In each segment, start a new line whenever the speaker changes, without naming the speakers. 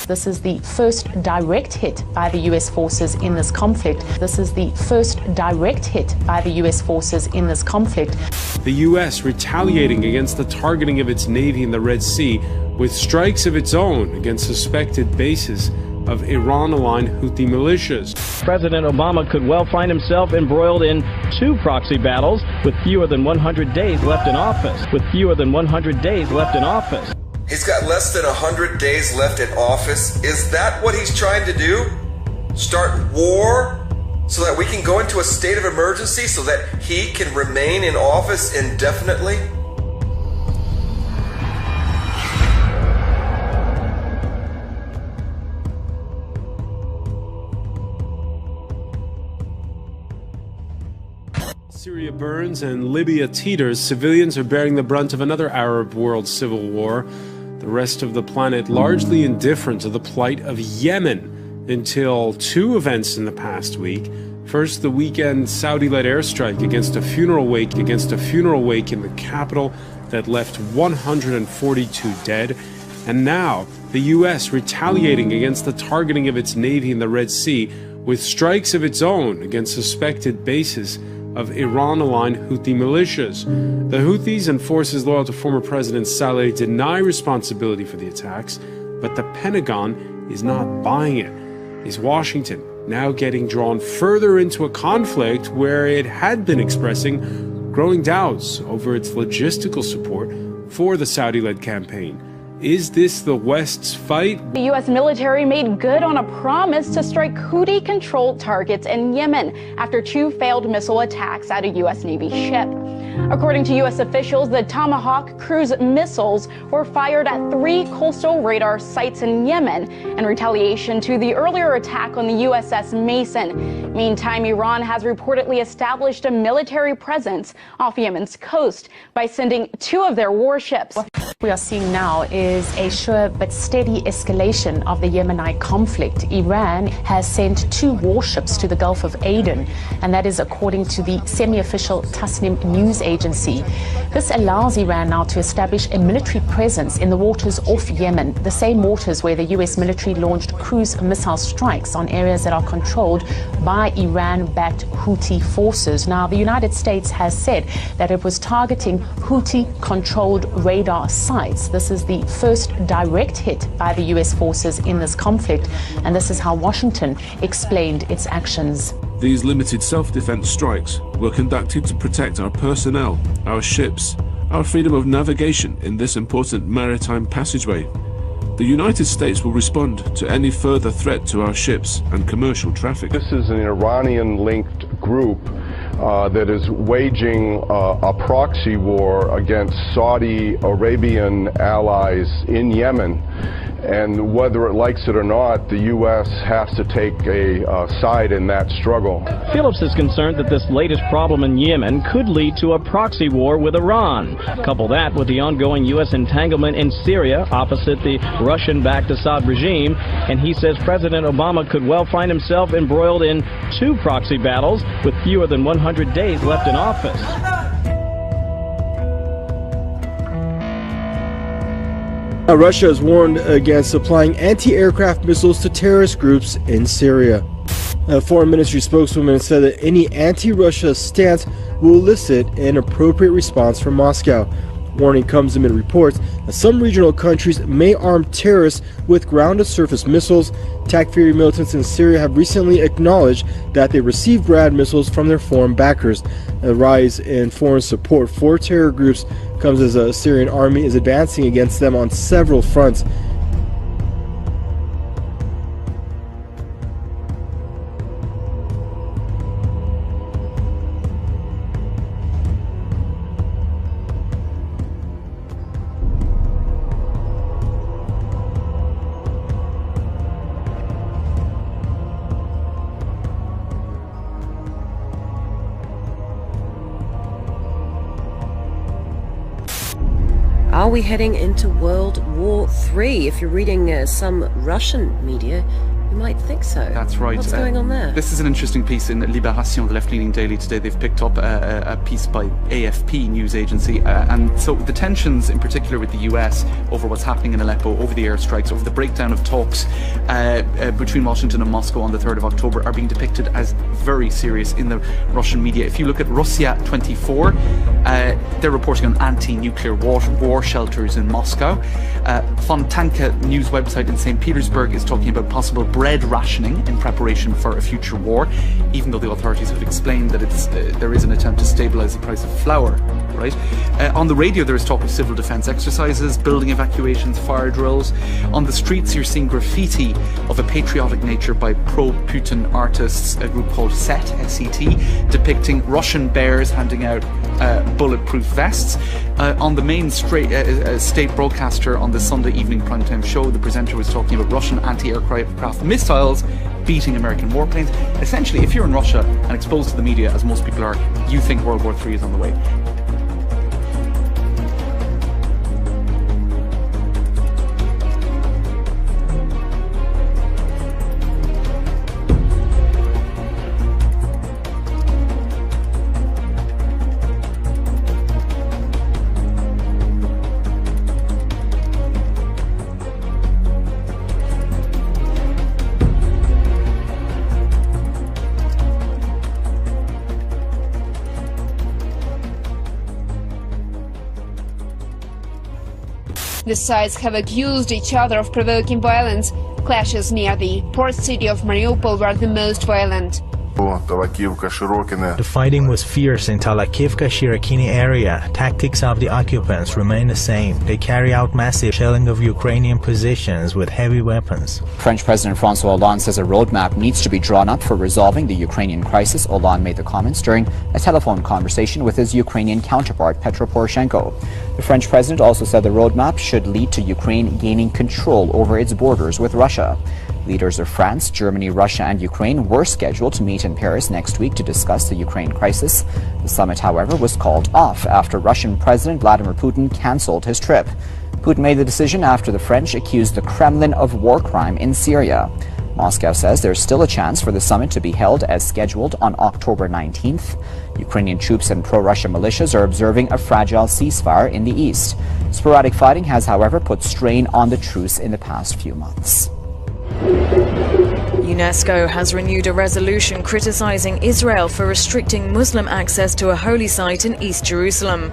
This is the first direct hit by the U.S. forces in this conflict. This is the first direct hit by the U.S. forces in this conflict.
The U.S. retaliating against the targeting of its navy in the Red Sea with strikes of its own against suspected bases of Iran-aligned Houthi militias.
President Obama could well find himself embroiled in two proxy battles with fewer than 100 days left in office.
He's got less than 100 days left in office. Is that what he's trying to do? Start war so that we can go into a state of emergency so that he can remain in office indefinitely?
Syria burns and Libya teeters. Civilians are bearing the brunt of another Arab world civil war. The rest of the planet largely indifferent to the plight of Yemen until two events in the past week. First, the weekend Saudi-led airstrike against a funeral wake in the capital that left 142 dead. And now, the U.S. retaliating against the targeting of its navy in the Red Sea with strikes of its own against suspected bases of Iran-aligned Houthi militias. The Houthis and forces loyal to former President Saleh deny responsibility for the attacks, but the Pentagon is not buying it. Is Washington now getting drawn further into a conflict where it had been expressing growing doubts over its logistical support for the Saudi-led campaign? Is this the West's fight?
The U.S. military made good on a promise to strike Houthi-controlled targets in Yemen after two failed missile attacks at a U.S. Navy ship. According to U.S. officials, the Tomahawk cruise missiles were fired at 3 coastal radar sites in Yemen in retaliation to the earlier attack on the USS Mason. Meantime, Iran has reportedly established a military presence off Yemen's coast by sending 2 of their warships.
What we are seeing now is a sure but steady escalation of the Yemenite conflict. Iran has sent 2 warships to the Gulf of Aden, and that is according to the semi-official Tasnim news agency. This allows Iran now to establish a military presence in the waters off Yemen, the same waters where the U.S. military launched cruise missile strikes on areas that are controlled by Iran-backed Houthi forces. Now, the United States has said that it was targeting Houthi-controlled radar sites. This is the first direct hit by the U.S. forces in this conflict, and this is how Washington explained its actions.
These limited self-defense strikes were conducted to protect our personnel, our ships, our freedom of navigation in this important maritime passageway. The United States will respond to any further threat to our ships and commercial traffic.
This is an Iranian-linked group that is waging a proxy war against Saudi Arabian allies in Yemen. And whether it likes it or not, the U.S. has to take a side in that struggle.
Phillips is concerned that this latest problem in Yemen could lead to a proxy war with Iran. Couple that with the ongoing U.S. entanglement in Syria opposite the Russian-backed Assad regime, and he says President Obama could well find himself embroiled in 2 proxy battles with fewer than 100 days left in office.
Russia has warned against supplying anti-aircraft missiles to terrorist groups in Syria. A foreign ministry spokeswoman said that any anti-Russia stance will elicit an appropriate response from Moscow. Warning comes amid reports that some regional countries may arm terrorists with ground-to-surface missiles. TAC-free militants in Syria have recently acknowledged that they received Grad missiles from their foreign backers. A rise in foreign support for terror groups comes as a Syrian army is advancing against them on several fronts.
Are we heading into World War III? If you're reading some Russian media, you might think so.
That's right.
What's going on there?
This is an interesting piece in Libération, the left-leaning daily today. They've picked up a piece by AFP news agency, and so the tensions in particular with the US over what's happening in Aleppo, over the airstrikes, over the breakdown of talks between Washington and Moscow on the 3rd of October are being depicted as very serious in the Russian media. If you look at Russia 24, they're reporting on anti-nuclear war shelters in Moscow. Fontanka news website in St. Petersburg is talking about possible bread rationing in preparation for a future war, even though the authorities have explained that there is an attempt to stabilise the price of flour. Right? On the radio there is talk of civil defence exercises, building evacuations, fire drills. On the streets you're seeing graffiti of a patriotic nature by pro-Putin artists, a group called SET, S-E-T, depicting Russian bears handing out bulletproof vests. On the main state broadcaster on the Sunday evening primetime show, the presenter was talking about Russian anti-aircraft missiles beating American warplanes. Essentially, if you're in Russia and exposed to the media, as most people are, you think World War III is on the way.
The sides have accused each other of provoking violence. Clashes near the port city of Mariupol were the most violent.
The fighting was fierce in Talakivka-Shirokini area. Tactics of the occupants remain the same. They carry out massive shelling of Ukrainian positions with heavy weapons.
French President François Hollande says a roadmap needs to be drawn up for resolving the Ukrainian crisis. Hollande made the comments during a telephone conversation with his Ukrainian counterpart, Petro Poroshenko. The French president also said the roadmap should lead to Ukraine gaining control over its borders with Russia. Leaders of France, Germany, Russia and Ukraine were scheduled to meet in Paris next week to discuss the Ukraine crisis. The summit, however, was called off after Russian President Vladimir Putin cancelled his trip. Putin made the decision after the French accused the Kremlin of war crime in Syria. Moscow says there's still a chance for the summit to be held as scheduled on October 19th. Ukrainian troops and pro-Russia militias are observing a fragile ceasefire in the east. Sporadic fighting has, however, put strain on the truce in the past few months.
UNESCO has renewed a resolution criticizing Israel for restricting Muslim access to a holy site in East Jerusalem.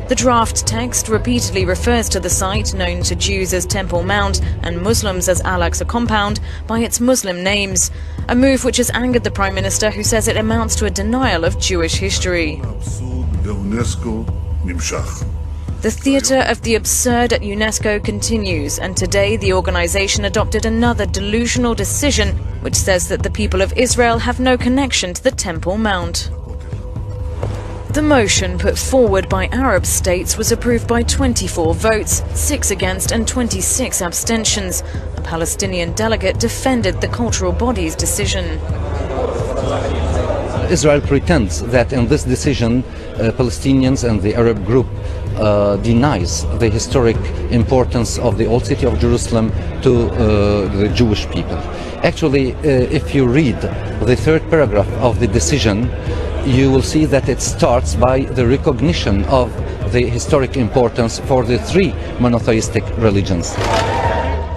The draft text repeatedly refers to the site, known to Jews as Temple Mount and Muslims as Al-Aqsa Compound, by its Muslim names, a move which has angered the Prime Minister, who says it amounts to a denial of Jewish history. The theatre of the absurd at UNESCO continues, and today the organisation adopted another delusional decision which says that the people of Israel have no connection to the Temple Mount. The motion put forward by Arab states was approved by 24 votes, 6 against and 26 abstentions. A Palestinian delegate defended the cultural body's decision.
Israel pretends that in this decision Palestinians and the Arab group denies the historic importance of the old city of Jerusalem to the Jewish people. Actually, if you read the third paragraph of the decision, you will see that it starts by the recognition of the historic importance for the three monotheistic religions.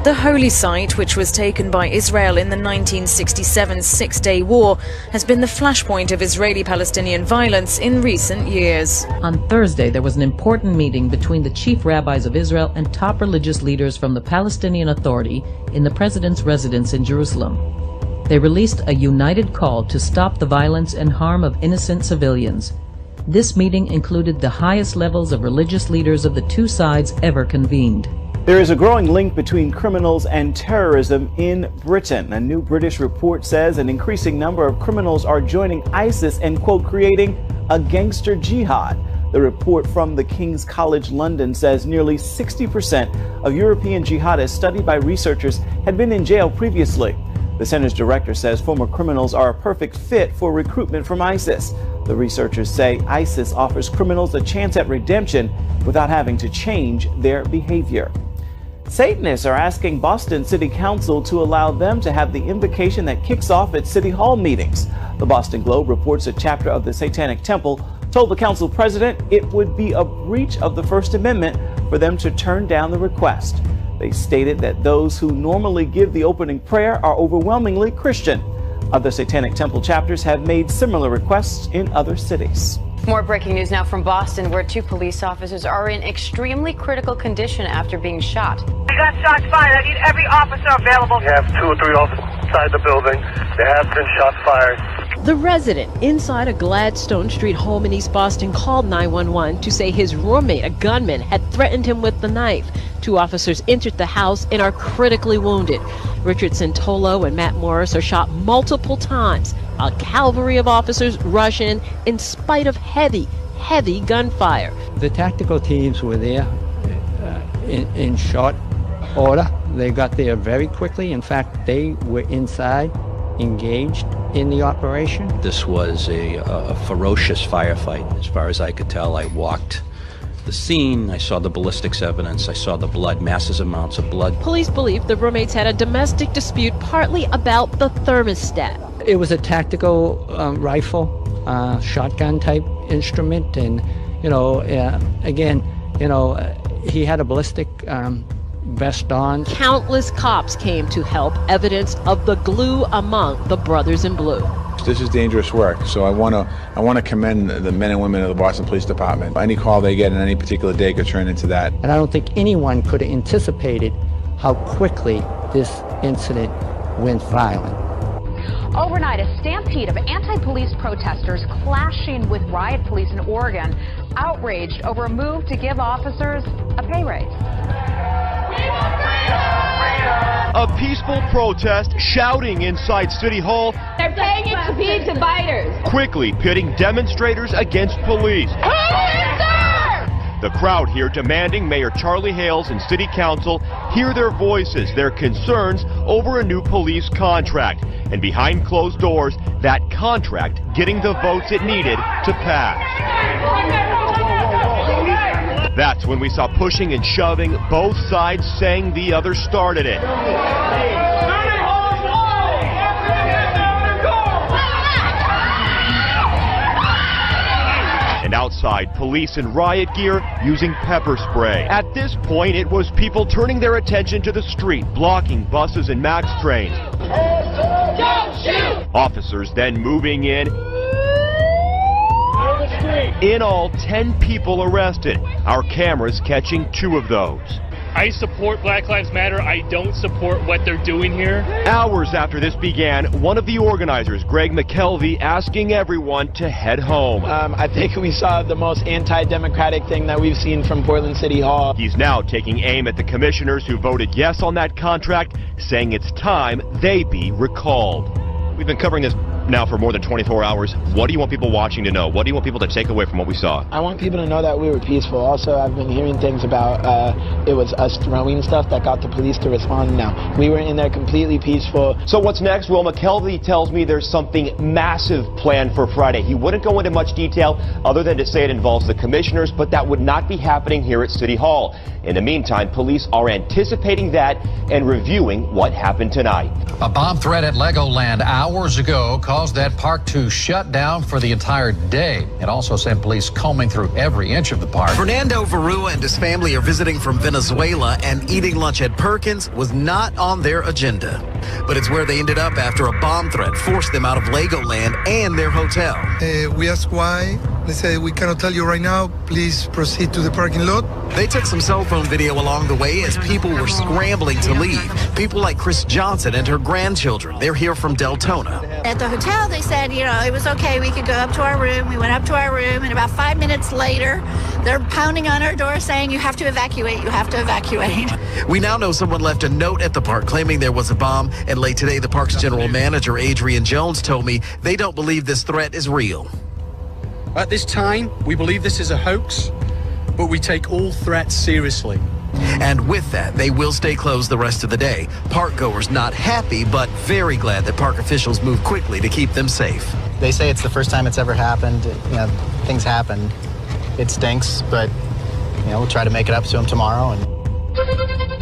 The holy site, which was taken by Israel in the 1967 Six-Day War, has been the flashpoint of Israeli-Palestinian violence in recent years.
On Thursday, there was an important meeting between the chief rabbis of Israel and top religious leaders from the Palestinian Authority in the president's residence in Jerusalem. They released a united call to stop the violence and harm of innocent civilians. This meeting included the highest levels of religious leaders of the two sides ever convened.
There is a growing link between criminals and terrorism in Britain. A new British report says an increasing number of criminals are joining ISIS and, quote, creating a gangster jihad. The report from the King's College London says nearly 60% of European jihadists studied by researchers had been in jail previously. The center's director says former criminals are a perfect fit for recruitment from ISIS. The researchers say ISIS offers criminals a chance at redemption without having to change their behavior. Satanists are asking Boston City Council to allow them to have the invocation that kicks off at City Hall meetings. The Boston Globe reports a chapter of the Satanic Temple told the council president it would be a breach of the First Amendment for them to turn down the request. They stated that those who normally give the opening prayer are overwhelmingly Christian. Other Satanic Temple chapters have made similar requests in other cities.
More breaking news now from Boston, where 2 police officers are in extremely critical condition after being shot.
We got shots fired. I need every officer available. We have 2 or 3 officers inside the building. There have been shots fired.
The resident inside a Gladstone Street home in East Boston called 911 to say his roommate, a gunman, had threatened him with the knife. 2 officers entered the house and are critically wounded. Richard Santolo and Matt Morris are shot multiple times. A cavalry of officers rush in spite of heavy gunfire.
The tactical teams were there in short order. They got there very quickly. In fact, they were inside, engaged in the operation.
This was a ferocious firefight. As far as I could tell, I walked the scene, I saw the ballistics evidence, I saw the blood, massive amounts of blood.
Police believe the roommates had a domestic dispute partly about the thermostat.
It was a tactical rifle, shotgun type instrument, and again, he had a ballistic vest on.
Countless cops came to help, evidence of the glue among the brothers in blue.
This is dangerous work, so I want to commend the men and women of the Boston Police Department. Any call they get in any particular day could turn into that.
And I don't think anyone could have anticipated how quickly this incident went violent.
Overnight, a stampede of anti-police protesters clashing with riot police in Oregon, outraged over a move to give officers a pay raise.
A peaceful protest shouting inside City Hall.
They're paying it to be dividers.
Quickly pitting demonstrators against police. The crowd here demanding Mayor Charlie Hales and City Council hear their voices, their concerns over a new police contract. And behind closed doors, that contract getting the votes it needed to pass. That's when we saw pushing and shoving, both sides saying the other started it. And outside, police in riot gear using pepper spray. At this point, it was people turning their attention to the street, blocking buses and MAX trains. Don't shoot! Officers then moving in. In all, 10 people arrested. Our cameras catching 2 of those.
I support Black Lives Matter. I don't support what they're doing here.
Hours after this began, one of the organizers, Greg McKelvey, asking everyone to head home.
I think we saw the most anti-democratic thing that we've seen from Portland City Hall.
He's now taking aim at the commissioners who voted yes on that contract, saying it's time they be recalled. We've been covering this now for more than 24 hours. What do you want people watching to know? What do you want people to take away from what we saw?
I want people to know that we were peaceful. Also, I've been hearing things about it was us throwing stuff that got the police to respond. Now, we were in there completely peaceful.
So what's next? Well, McKelvey tells me there's something massive planned for Friday. He wouldn't go into much detail other than to say it involves the commissioners, but that would not be happening here at City Hall. In the meantime, police are anticipating that and reviewing what happened tonight.
A bomb threat at Legoland hours ago caused that park to shut down for the entire day. It also sent police combing through every inch of the park.
Fernando Varua and his family are visiting from Venezuela, and eating lunch at Perkins was not on their agenda. But it's where they ended up after a bomb threat forced them out of Legoland and their hotel.
We asked why. They said, we cannot tell you right now. Please proceed to the parking lot.
They took some cell phone video along the way as people were scrambling to leave. People like Chris Johnson and her grandchildren. They're here from Deltona.
At the hotel, they said, it was okay. We could go up to our room. We went up to our room, and about 5 minutes later, they're pounding on our door saying, you have to evacuate. You have to evacuate.
We now know someone left a note at the park claiming there was a bomb. And late today, the park's general manager, Adrian Jones, told me they don't believe this threat is real.
At this time, we believe this is a hoax, but we take all threats seriously.
And with that, they will stay closed the rest of the day. Park goers not happy, but very glad that park officials moved quickly to keep them safe.
They say it's the first time it's ever happened. Things happen. It stinks, but we'll try to make it up to them tomorrow. And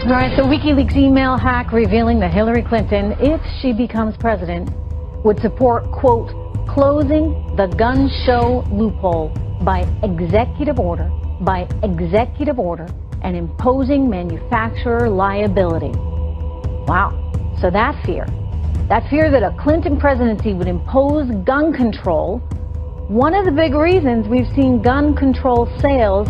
All right, the WikiLeaks email hack revealing that Hillary Clinton, if she becomes president, would support, quote, closing the gun show loophole by executive order, and imposing manufacturer liability. Wow. So that fear that a Clinton presidency would impose gun control, one of the big reasons we've seen gun sales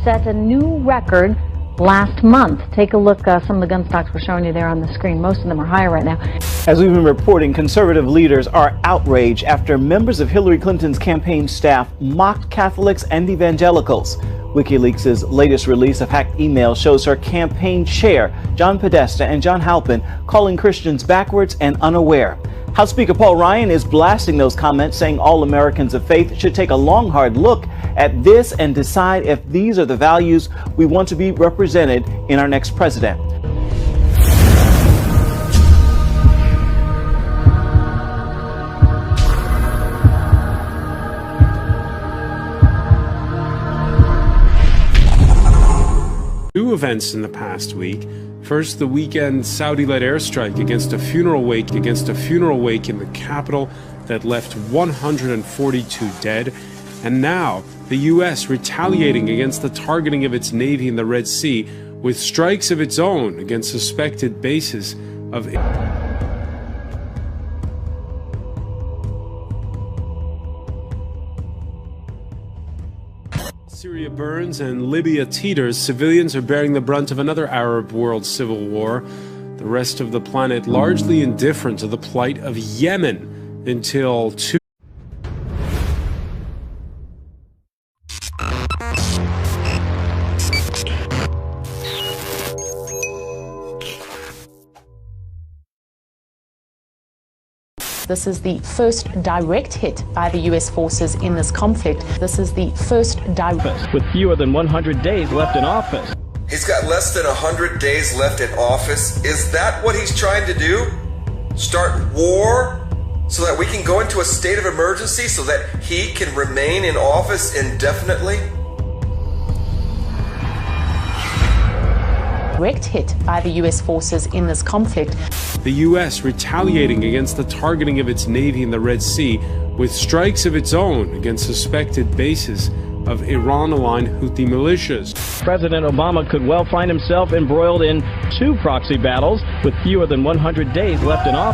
set a new record last month. Take a look, some of the gun stocks we're showing you there on the screen. Most of them are higher right now.
As we've been reporting, conservative leaders are outraged after members of Hillary Clinton's campaign staff mocked Catholics and evangelicals. WikiLeaks' latest release of hacked emails shows her campaign chair, John Podesta and John Halpin, calling Christians backwards and unaware. House Speaker Paul Ryan is blasting those comments, saying all Americans of faith should take a long, hard look at this and decide if these are the values we want to be represented in our next president.
Two events in the past week. First, the weekend Saudi-led airstrike against a funeral wake in the capital that left 142 dead. And now, the U.S. retaliating against the targeting of its navy in the Red Sea with strikes of its own against suspected bases of Syria burns and Libya teeters. Civilians are bearing the brunt of another Arab world civil war. The rest of the planet largely indifferent to the plight of Yemen until two.
This is the first direct hit by the U.S. forces in this conflict. This is the first direct.
With fewer than 100 days left in office.
He's got less than 100 days left in office. Is that what he's trying to do? Start war so that we can go into a state of emergency so that he can remain in office indefinitely?
Direct hit by the U.S. forces in this conflict.
The U.S. retaliating against the targeting of its navy in the Red Sea with strikes of its own against suspected bases of Iran-aligned Houthi militias.
President Obama could well find himself embroiled in two proxy battles with fewer than 100 days left in office.